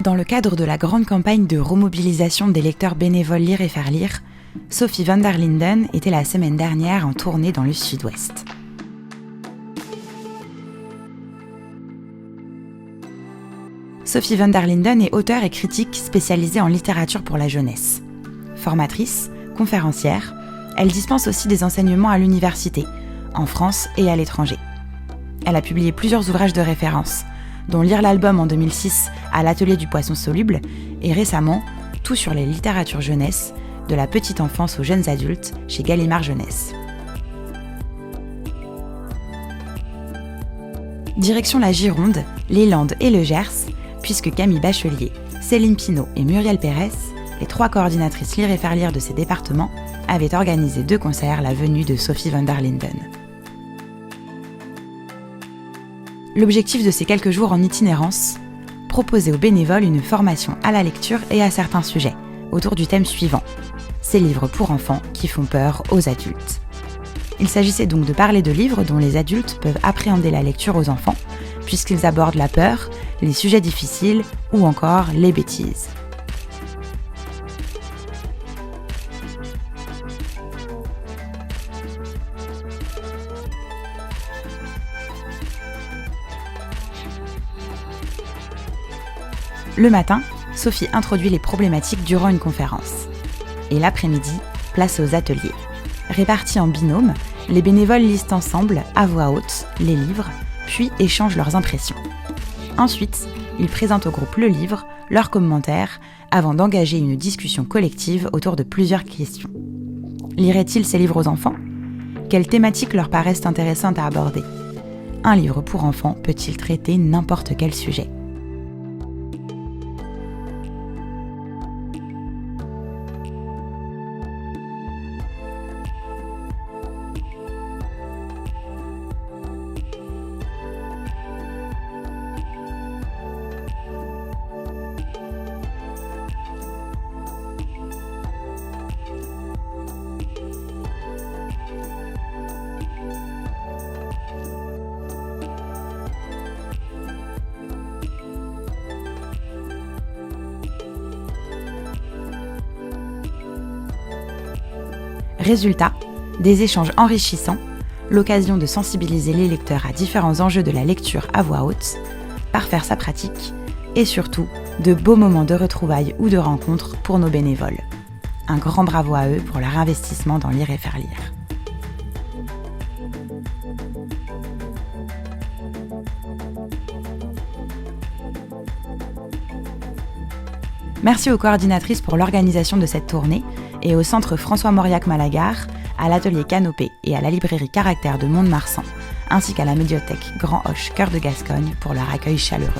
Dans le cadre de la grande campagne de remobilisation des lecteurs bénévoles Lire et Faire Lire, Sophie van der Linden était la semaine dernière en tournée dans le Sud-Ouest. Sophie van der Linden est auteure et critique spécialisée en littérature pour la jeunesse. Formatrice, conférencière, elle dispense aussi des enseignements à l'université, en France et à l'étranger. Elle a publié plusieurs ouvrages de référence, dont Lire l'album en 2006 à l'Atelier du Poisson Soluble et récemment Tout sur les littératures jeunesse, de la petite enfance aux jeunes adultes chez Gallimard Jeunesse. Direction la Gironde, les Landes et le Gers, puisque Camille Bachelier, Céline Pinault et Muriel Pérez, les 3 coordinatrices Lire et Faire Lire de ces départements, avaient organisé 2 concerts la venue de Sophie van der Linden. L'objectif de ces quelques jours en itinérance, proposer aux bénévoles une formation à la lecture et à certains sujets, autour du thème suivant, ces livres pour enfants qui font peur aux adultes. Il s'agissait donc de parler de livres dont les adultes peuvent appréhender la lecture aux enfants, puisqu'ils abordent la peur, les sujets difficiles ou encore les bêtises. Le matin, Sophie introduit les problématiques durant une conférence. Et l'après-midi, place aux ateliers. Répartis en binôme, les bénévoles lisent ensemble, à voix haute, les livres, puis échangent leurs impressions. Ensuite, ils présentent au groupe le livre, leurs commentaires, avant d'engager une discussion collective autour de plusieurs questions. Liraient-ils ces livres aux enfants ? Quelles thématiques leur paraissent intéressantes à aborder ? Un livre pour enfants peut-il traiter n'importe quel sujet ? Résultat, des échanges enrichissants, l'occasion de sensibiliser les lecteurs à différents enjeux de la lecture à voix haute, parfaire sa pratique, et surtout, de beaux moments de retrouvailles ou de rencontres pour nos bénévoles. Un grand bravo à eux pour leur investissement dans Lire et Faire Lire. Merci aux coordinatrices pour l'organisation de cette tournée et au centre François Mauriac-Malagar, à l'atelier Canopée et à la librairie Caractère de Mont-de-Marsan, ainsi qu'à la médiathèque Grand Hoche Cœur de Gascogne pour leur accueil chaleureux.